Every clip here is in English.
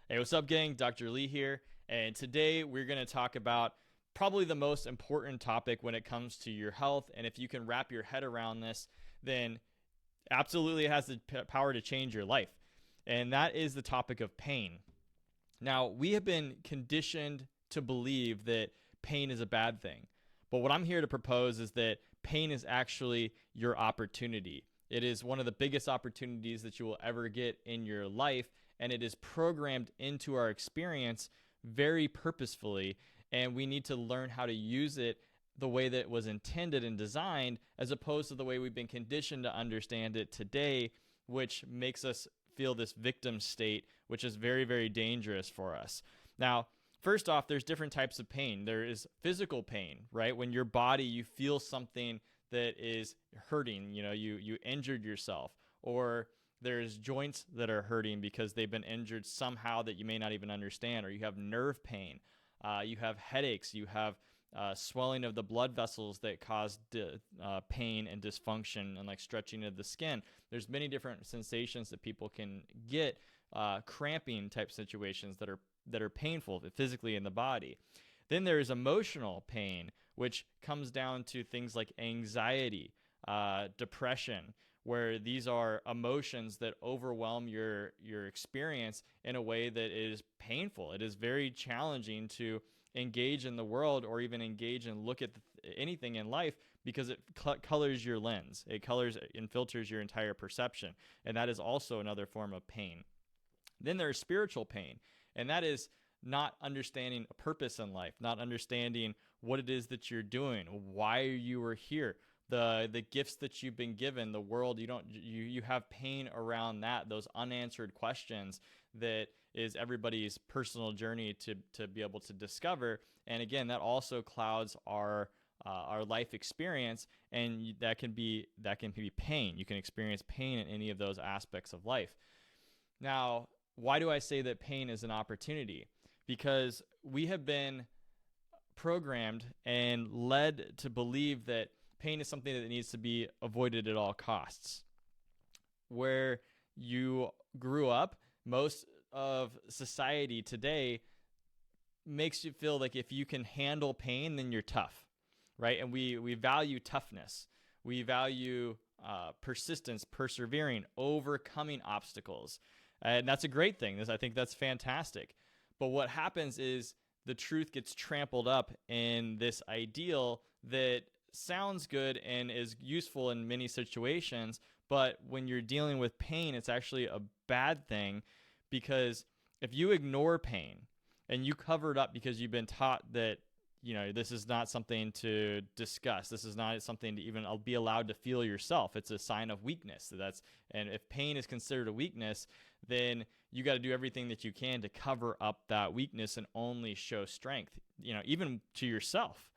Hey, what's up, gang? Dr. Lee here, and today we're going to talk about probably the most important topic when it comes to your health. And if you can wrap your head around this, then absolutely it has the power to change your life. And that is the topic of pain. Now, we have been conditioned to believe that pain is a bad thing. But what I'm here to propose is that pain is actually your opportunity. It is one of the biggest opportunities that you will ever get in your life, and it is programmed into our experience very purposefully, and we need to learn how to use it the way that it was intended and designed, as opposed to the way we've been conditioned to understand it today, which makes us feel this victim state, which is very, very dangerous for us. Now, first off, there's different types of pain. There is physical pain, right? When your body, you feel something that is hurting, you injured yourself, or there's joints that are hurting because they've been injured somehow that you may not even understand, or you have nerve pain, you have headaches, you have swelling of the blood vessels that cause pain and dysfunction and like stretching of the skin. There's many different sensations that people can get, cramping type situations that are painful physically in the body. Then there is emotional pain, which comes down to things like anxiety, depression, where these are emotions that overwhelm your experience in a way that is painful. It is very challenging to engage in the world or even engage and look at anything in life because it colors your lens. It colors and filters your entire perception, and that is also another form of pain. Then there's spiritual pain, and that is not understanding a purpose in life, not understanding what it is that you're doing, why you are here, the gifts that you've been given, the world. You have pain around that, those unanswered questions that is everybody's personal journey to be able to discover. And again, that also clouds our life experience, and that can be pain. You can experience pain in any of those aspects of life. Now, why do I say that pain is an opportunity? Because we have been programmed and led to believe that pain is something that needs to be avoided at all costs. Where you grew up, most of society today makes you feel like if you can handle pain, then you're tough, right? And we value toughness. We value persistence, persevering, overcoming obstacles. And that's a great thing. I think that's fantastic. But what happens is the truth gets trampled up in this ideal that sounds good and is useful in many situations, but when you're dealing with pain, it's actually a bad thing, because if you ignore pain and you cover it up because you've been taught that this is not something to discuss, this is not something to even be allowed to feel yourself, it's a sign of weakness. And if pain is considered a weakness, then you got to do everything that you can to cover up that weakness and only show strength, even to yourself.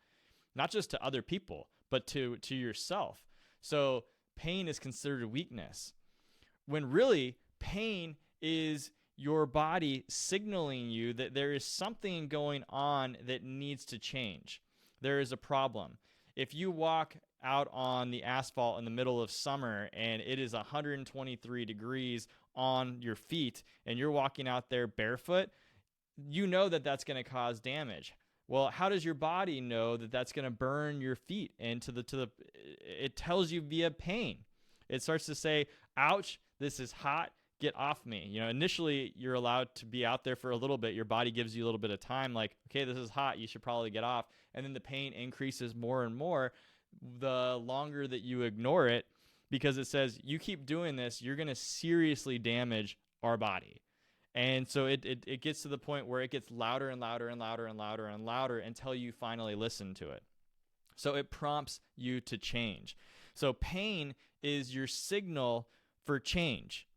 Not just to other people, but to yourself. So pain is considered a weakness, when really pain is your body signaling you that there is something going on that needs to change. There is a problem. If you walk out on the asphalt in the middle of summer and it is 123 degrees on your feet and you're walking out there barefoot, you know that that's going to cause damage. Well, how does your body know that that's going to burn your feet? And it tells you via pain. It starts to say, ouch, this is hot, get off me. Initially you're allowed to be out there for a little bit. Your body gives you a little bit of time, like, okay, this is hot, you should probably get off. And then the pain increases more and more the longer that you ignore it, because it says, you keep doing this, you're going to seriously damage our body. And so it gets to the point where it gets louder and louder and louder and louder and louder until you finally listen to it. So it prompts you to change. So pain is your signal for change.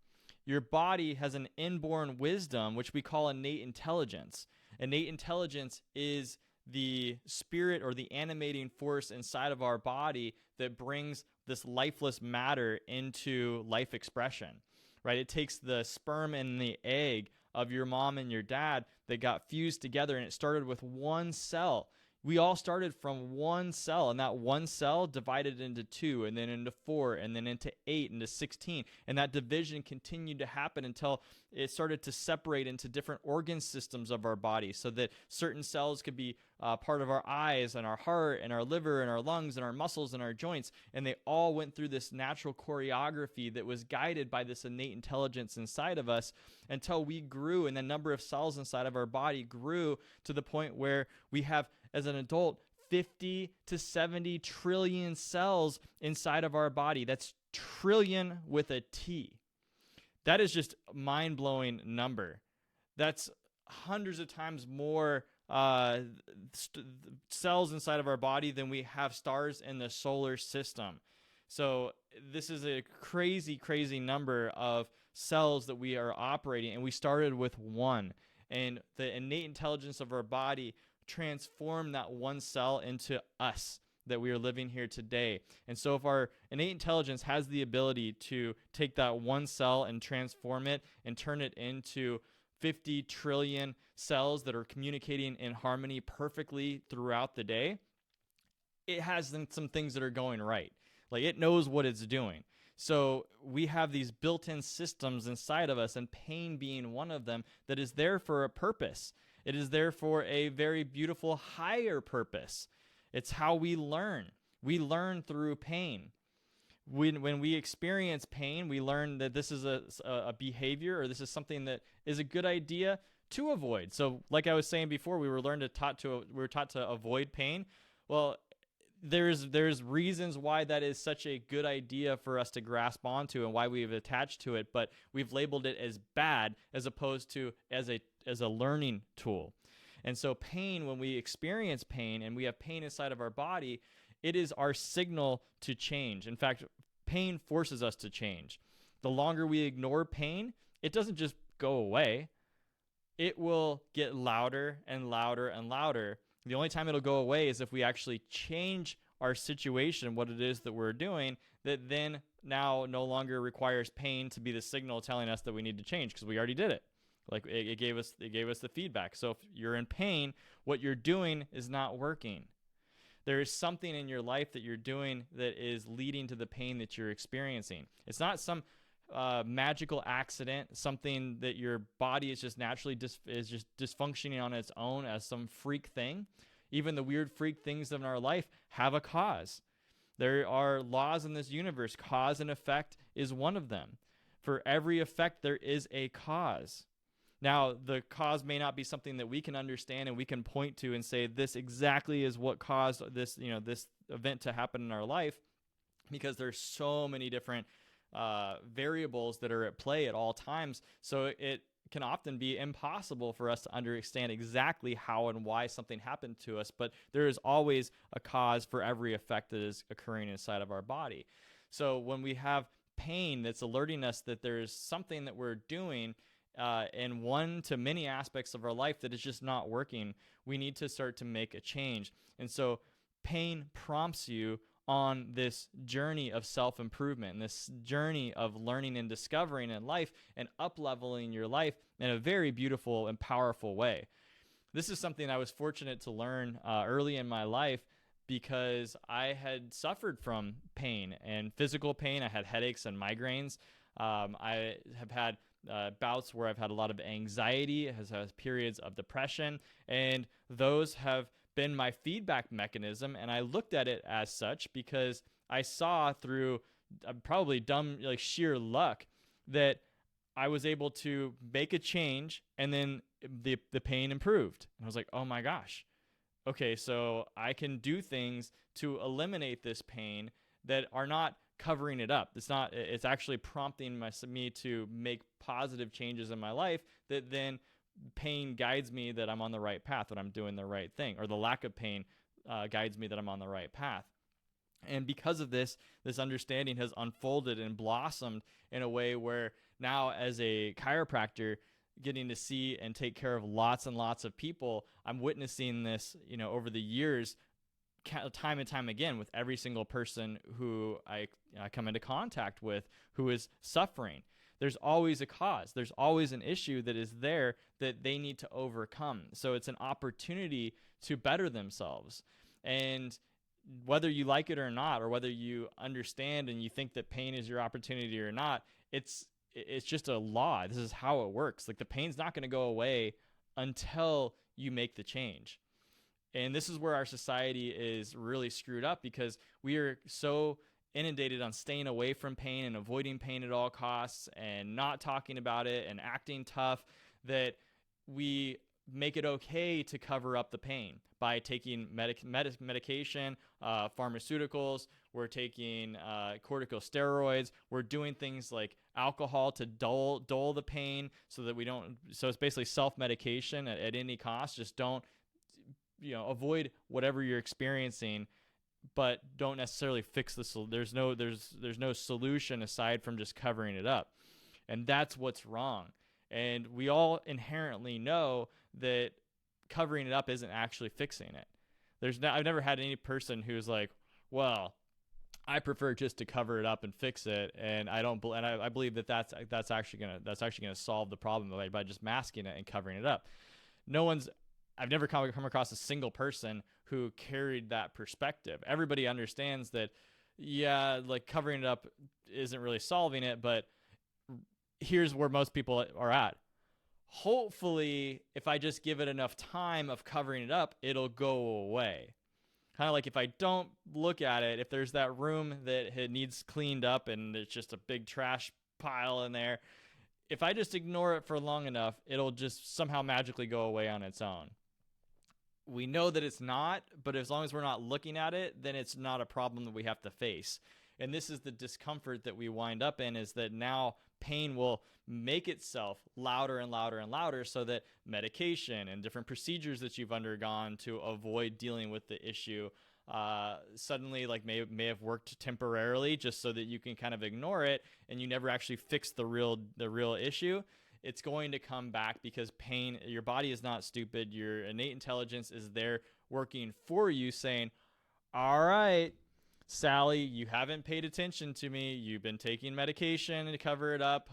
Your body has an inborn wisdom, which we call innate intelligence. Innate intelligence is the spirit or the animating force inside of our body that brings this lifeless matter into life expression. Right? It takes the sperm and the egg of your mom and your dad that got fused together, and it started with one cell. We all started from one cell, and that one cell divided into 2, and then into 4, and then into 8, into 16. And that division continued to happen until it started to separate into different organ systems of our body, so that certain cells could be part of our eyes and our heart and our liver and our lungs and our muscles and our joints. And they all went through this natural choreography that was guided by this innate intelligence inside of us until we grew, and the number of cells inside of our body grew to the point where we have, as an adult, 50 to 70 trillion cells inside of our body. That's trillion with a T. That is just a mind-blowing number. That's hundreds of times more cells inside of our body than we have stars in the solar system. So this is a crazy, crazy number of cells that we are operating, and we started with one. And the innate intelligence of our body transformed that one cell into us that we are living here today. And so if our innate intelligence has the ability to take that one cell and transform it and turn it into 50 trillion cells that are communicating in harmony perfectly throughout the day, it has some things that are going right. Like, it knows what it's doing. So we have these built-in systems inside of us, and pain being one of them, that is there for a purpose. It is there for a very beautiful higher purpose. It's how we learn. We learn through pain. When we experience pain, we learn that this is a behavior, or this is something that is a good idea to avoid. So like I was saying before, we were taught to avoid pain. Well, there's reasons why that is such a good idea for us to grasp onto, and why we've attached to it, but we've labeled it as bad as opposed to as a learning tool. And so pain, when we experience pain and we have pain inside of our body, it is our signal to change. In fact, pain forces us to change. The longer we ignore pain, it doesn't just go away. It will get louder and louder and louder. The only time it'll go away is if we actually change our situation, what it is that we're doing, that then now no longer requires pain to be the signal telling us that we need to change, because we already did it. Like, it gave us the feedback. So if you're in pain, what you're doing is not working. There is something in your life that you're doing that is leading to the pain that you're experiencing. It's not some magical accident, something that your body is just naturally dysfunctioning on its own as some freak thing. Even the weird freak things in our life have a cause. There are laws in this universe. Cause and effect is one of them. For every effect, there is a cause. Now, the cause may not be something that we can understand and we can point to and say, this exactly is what caused this, this event to happen in our life, because there's so many different variables that are at play at all times. So it can often be impossible for us to understand exactly how and why something happened to us, but there is always a cause for every effect that is occurring inside of our body. So when we have pain that's alerting us that there is something that we're doing in one to many aspects of our life that is just not working, we need to start to make a change. And so pain prompts you on this journey of self-improvement, and this journey of learning and discovering in life and up-leveling your life in a very beautiful and powerful way. This is something I was fortunate to learn early in my life, because I had suffered from pain and physical pain. I had headaches and migraines. I have had bouts where I've had a lot of anxiety, has periods of depression, and those have been my feedback mechanism. And I looked at it as such because I saw through probably dumb, like sheer luck, that I was able to make a change, and then the pain improved. And I was like, oh my gosh. Okay, so I can do things to eliminate this pain that are not covering it up. It's actually prompting me to make positive changes in my life, that then pain guides me that I'm on the right path, that I'm doing the right thing, or the lack of pain guides me that I'm on the right path. And because of this understanding has unfolded and blossomed in a way where now, as a chiropractor, getting to see and take care of lots and lots of people, I'm witnessing this, over the years, time and time again, with every single person who I come into contact with who is suffering. there's always a cause. There's always an issue that is there that they need to overcome. So it's an opportunity to better themselves. And whether you like it or not, or whether you understand and you think that pain is your opportunity or not, it's just a law. This is how it works. Like, the pain's not going to go away until you make the change. And this is where our society is really screwed up, because we are so inundated on staying away from pain and avoiding pain at all costs and not talking about it and acting tough, that we make it okay to cover up the pain by taking medication, pharmaceuticals. We're taking corticosteroids. We're doing things like alcohol to dull the pain, so that we don't. So it's basically self-medication at any cost. Just don't, avoid whatever you're experiencing, but don't necessarily fix the. There's no solution aside from just covering it up, and that's what's wrong. And we all inherently know that covering it up isn't actually fixing it. I've never had any person who's like, well, I prefer just to cover it up and fix it, and I believe that that's actually gonna solve the problem by just masking it and covering it up. I've never come across a single person who carried that perspective. Everybody understands that, yeah, like, covering it up isn't really solving it, but here's where most people are at. Hopefully, if I just give it enough time of covering it up, it'll go away. Kind of like, if I don't look at it, if there's that room that it needs cleaned up and there's just a big trash pile in there, if I just ignore it for long enough, it'll just somehow magically go away on its own. We know that it's not, but as long as we're not looking at it, then it's not a problem that we have to face. And this is the discomfort that we wind up in, is that now pain will make itself louder and louder and louder, so that medication and different procedures that you've undergone to avoid dealing with the issue suddenly may have worked temporarily, just so that you can kind of ignore it and you never actually fix the real issue. It's going to come back, because pain, your body is not stupid. Your innate intelligence is there working for you, saying, all right, Sally, you haven't paid attention to me. You've been taking medication to cover it up.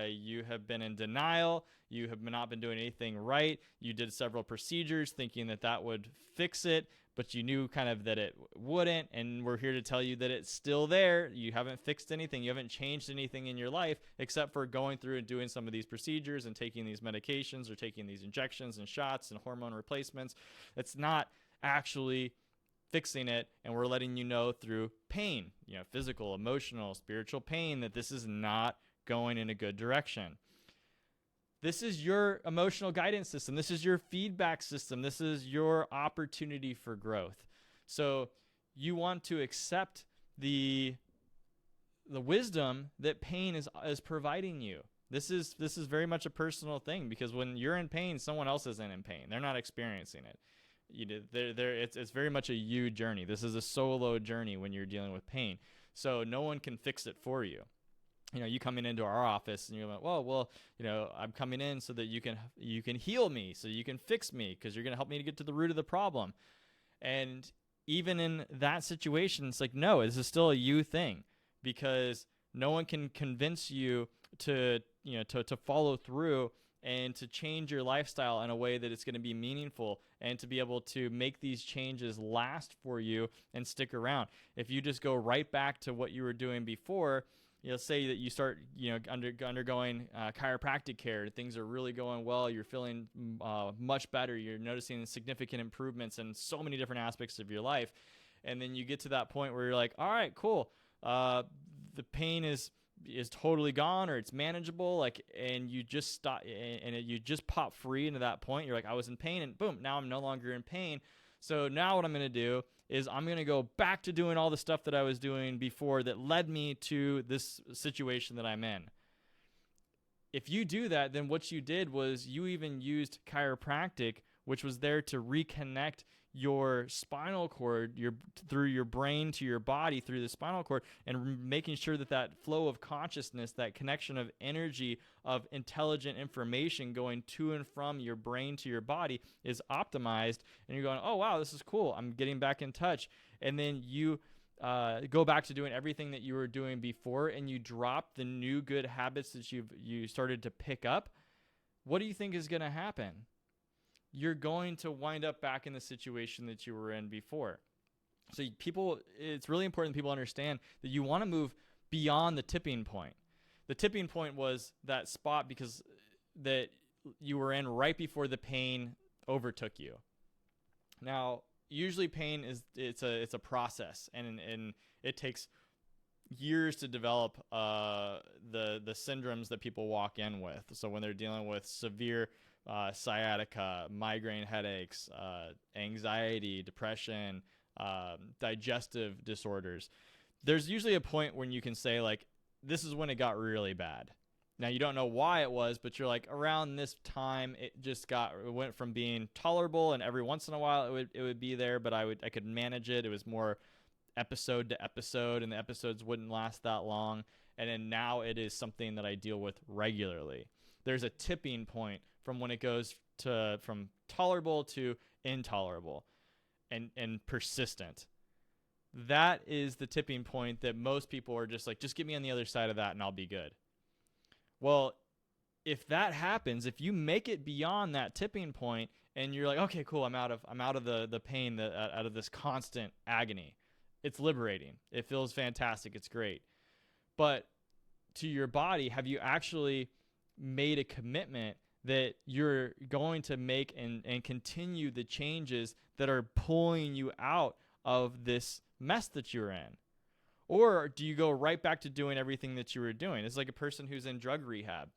You have been in denial. You have not been doing anything right. You did several procedures thinking that would fix it, but you knew kind of that it wouldn't. And we're here to tell you that it's still there. You haven't fixed anything. You haven't changed anything in your life, except for going through and doing some of these procedures and taking these medications or taking these injections and shots and hormone replacements. It's not actually fixing it, and we're letting you know through pain, physical, emotional, spiritual pain, that this is not going in a good direction. This is your emotional guidance system. This is your feedback system. This is your opportunity for growth. So you want to accept the wisdom that pain is providing you. This is very much a personal thing, because when you're in pain, someone else isn't in pain. They're not experiencing it. It's very much a you journey. This is a solo journey when you're dealing with pain. So no one can fix it for you. You coming into our office and you're like, well, I'm coming in so that you can heal me, so you can fix me, because you're going to help me to get to the root of the problem. And even in that situation, it's like, no, this is still a you thing, because no one can convince you to follow through and to change your lifestyle in a way that it's going to be meaningful, and to be able to make these changes last for you and stick around. If you just go right back to what you were doing before, say that you start, undergoing chiropractic care, things are really going well, you're feeling much better, you're noticing significant improvements in so many different aspects of your life, and then you get to that point where you're like, all right, cool, the pain is totally gone, or it's manageable, and you just stop, and you just pop free into that point. You're like, I was in pain, and boom, now I'm no longer in pain. So now what I'm going to do is I'm going to go back to doing all the stuff that I was doing before that led me to this situation that I'm in. If you do that, then what you did was you even used chiropractic, which was there to reconnect your spinal cord, through your brain to your body, through the spinal cord, and making sure that flow of consciousness, that connection of energy, of intelligent information going to and from your brain to your body is optimized. And you're going, oh wow, this is cool, I'm getting back in touch. And then you go back to doing everything that you were doing before, and you drop the new good habits that you started to pick up, what do you think is going to happen? You're going to wind up back in the situation that you were in before. So it's really important that people understand that you want to move beyond the tipping point. The tipping point was that spot because that you were in right before the pain overtook you. Now, usually pain it's a process, and it takes years to develop the syndromes that people walk in with. So when they're dealing with severe sciatica, migraine headaches, anxiety, depression, digestive disorders, there's usually a point when you can say, like, this is when it got really bad. Now, you don't know why it was, but you're like, around this time, it went from being tolerable, and every once in a while it would be there, but I could manage it. It was more episode to episode, and the episodes wouldn't last that long. And then now it is something that I deal with regularly. There's a tipping point from when it goes from tolerable to intolerable and persistent. That is the tipping point that most people are just like, just get me on the other side of that and I'll be good. Well, if that happens, if you make it beyond that tipping point and you're like, okay, cool, I'm out of the pain, out of this constant agony, it's liberating. It feels fantastic. It's great. But to your body, have you actually made a commitment that you're going to make and continue the changes that are pulling you out of this mess that you're in? Or do you go right back to doing everything that you were doing? It's like a person who's in drug rehab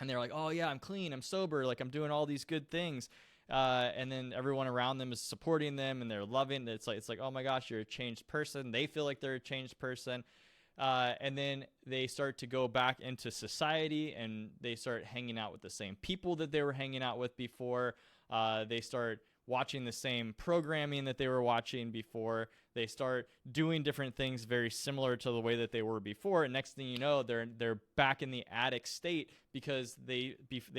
and they're like, oh yeah, I'm clean, I'm sober, like I'm doing all these good things. And then everyone around them is supporting them and they're loving it. It's like, oh my gosh, you're a changed person. They feel like they're a changed person. And then they start to go back into society and they start hanging out with the same people that they were hanging out with before. They start watching the same programming that they were watching before. They start doing different things very similar to the way that they were before. And next thing you know, they're back in the addict state because they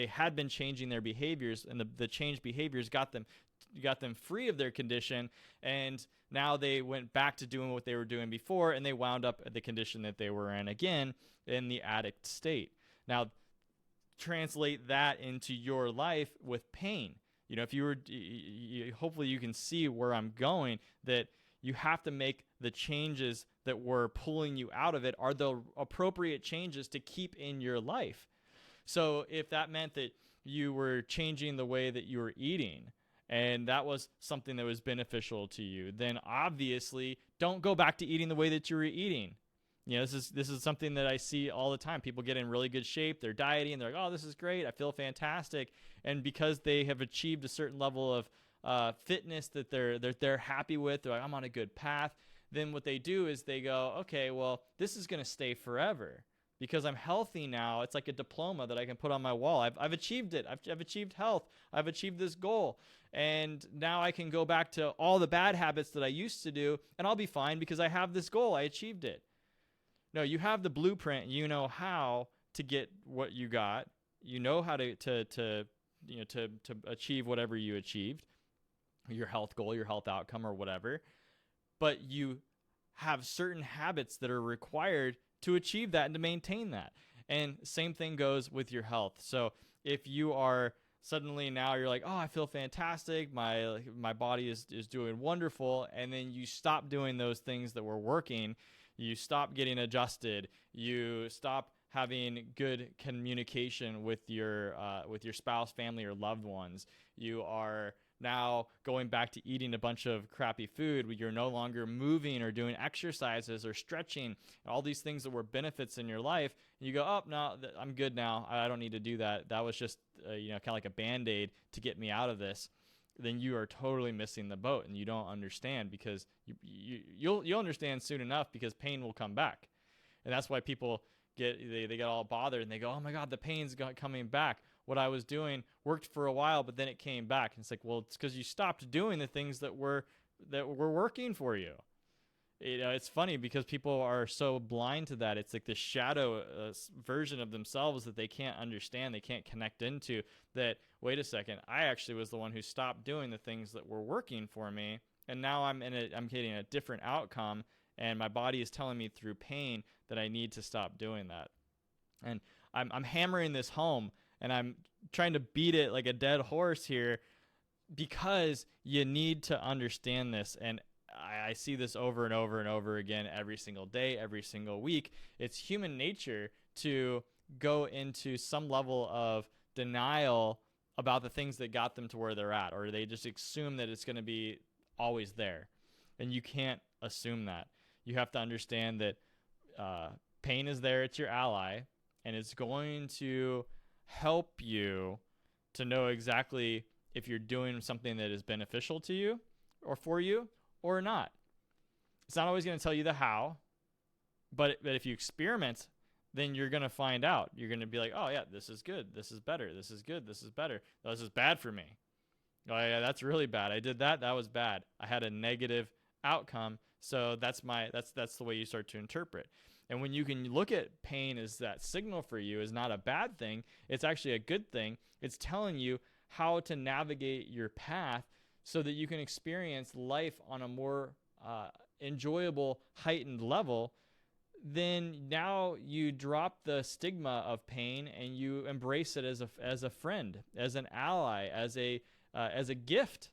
had been changing their behaviors, and the changed behaviors got them free of their condition, and now they went back to doing what they were doing before, and they wound up at the condition that they were in again, in the addict state. Now, translate that into your life with pain. You know, if you were, hopefully you can see where I'm going, that you have to make the changes that were pulling you out of it are the appropriate changes to keep in your life. So if that meant that you were changing the way that you were eating, and that was something that was beneficial to you, then obviously don't go back to eating the way that you were eating. You know, this is something that I see all the time. People get in really good shape, they're dieting, and they're like, oh, this is great, I feel fantastic. And because they have achieved a certain level of fitness that they're happy with, they're like, I'm on a good path. Then what they do is they go, okay, well, this is going to stay forever because I'm healthy now. It's like a diploma that I can put on my wall. I've achieved it. I've achieved health. I've achieved this goal. And now I can go back to all the bad habits that I used to do, and I'll be fine because I have this goal. I achieved it. No, you have the blueprint. You know how to get what you got. You know how to achieve whatever you achieved, your health goal, your health outcome, or whatever. But you have certain habits that are required to achieve that and to maintain that. And same thing goes with your health. So if you are suddenly now you're like, oh, I feel fantastic, my body is doing wonderful, and then you stop doing those things that were working. You stop getting adjusted. You stop having good communication with your spouse, family, or loved ones. You are now going back to eating a bunch of crappy food. You're no longer moving or doing exercises or stretching, all these things that were benefits in your life. And you go, oh, no, I'm good now. I don't need to do that. That was just kind of like a Band-Aid to get me out of this. Then you are totally missing the boat, and you don't understand, because you'll understand soon enough, because pain will come back. And that's why people they get all bothered and they go, oh my God, the pain's coming back. What I was doing worked for a while, but then it came back. And it's like, well, it's because you stopped doing the things that were working for you. It's funny because people are so blind to that. It's like the shadow version of themselves that they can't understand, they can't connect into, that, wait a second, I actually was the one who stopped doing the things that were working for me, and now I'm getting a different outcome, And my body is telling me through pain that I need to stop doing that. And I'm hammering this home, and I'm trying to beat it like a dead horse here, because you need to understand this. And I see this over and over and over again every single day, every single week. It's human nature to go into some level of denial about the things that got them to where they're at, or they just assume that it's going to be always there. And you can't assume that. You have to understand that pain is there, it's your ally, and it's going to help you to know exactly if you're doing something that is beneficial to you or for you or not. It's not always going to tell you the how, but if you experiment, then you're going to find out. You're going to be like, oh yeah, this is good, this is better, this is good, this is better, this is bad for me. Oh yeah, that's really bad. I did that was bad. I had a negative outcome, so that's the way you start to interpret. And when you can look at pain as that signal for you is not a bad thing, it's actually a good thing. It's telling you how to navigate your path so that you can experience life on a more enjoyable, heightened level. Then now you drop the stigma of pain and you embrace it as a friend, as an ally, as a gift.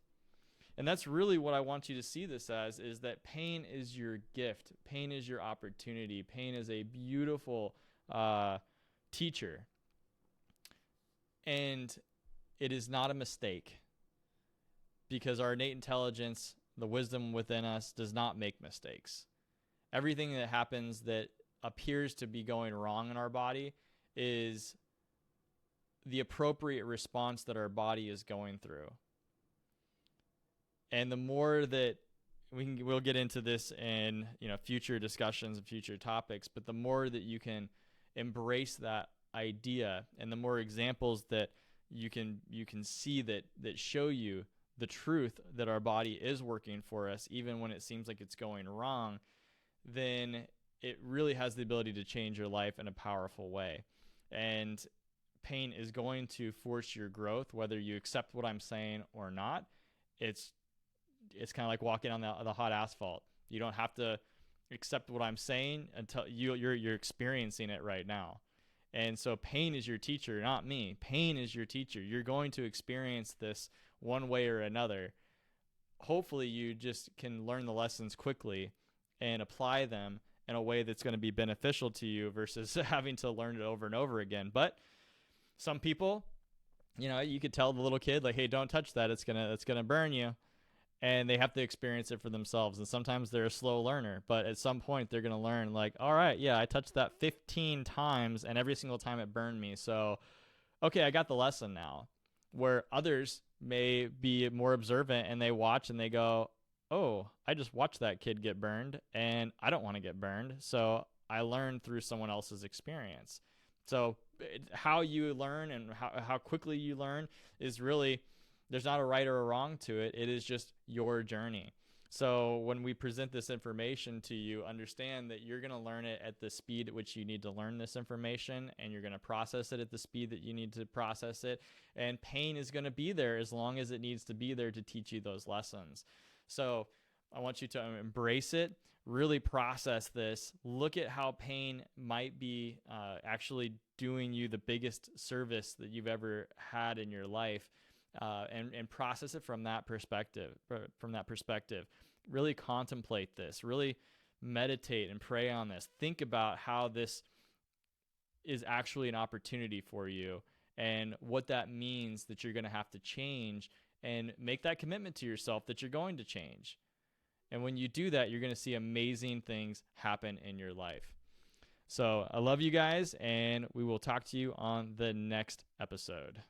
And that's really what I want you to see this as, is that pain is your gift. Pain is your opportunity. Pain is a beautiful teacher. And it is not a mistake, because our innate intelligence, the wisdom within us, does not make mistakes. Everything that happens that appears to be going wrong in our body is the appropriate response that our body is going through. And the more that we'll get into this in future discussions and future topics, but the more that you can embrace that idea, and the more examples that you can see that show you the truth that our body is working for us, even when it seems like it's going wrong, then it really has the ability to change your life in a powerful way. And pain is going to force your growth, whether you accept what I'm saying or not. It's kind of like walking on the hot asphalt. You don't have to accept what I'm saying until you're experiencing it right now. And so pain is your teacher, not me. Pain is your teacher. You're going to experience this one way or another. Hopefully you just can learn the lessons quickly and apply them in a way that's going to be beneficial to you versus having to learn it over and over again. But some people, you could tell the little kid, like, hey, don't touch that. It's gonna burn you. And they have to experience it for themselves. And sometimes they're a slow learner, but at some point they're going to learn, like, all right, yeah, I touched that 15 times and every single time it burned me. So, okay, I got the lesson now. Where others may be more observant and they watch and they go, oh, I just watched that kid get burned and I don't want to get burned. So I learned through someone else's experience. So how you learn and how quickly you learn is really, there's not a right or a wrong to it. It is just your journey. So when we present this information to you, understand that you're going to learn it at the speed at which you need to learn this information, and you're going to process it at the speed that you need to process it. And pain is going to be there as long as it needs to be there to teach you those lessons. So I want you to embrace it, really process this, look at how pain might be actually doing you the biggest service that you've ever had in your life. And process it from that perspective. Really contemplate this. Really meditate and pray on this. Think about how this is actually an opportunity for you and what that means that you're going to have to change, and make that commitment to yourself that you're going to change. And when you do that, you're going to see amazing things happen in your life. So I love you guys, and we will talk to you on the next episode.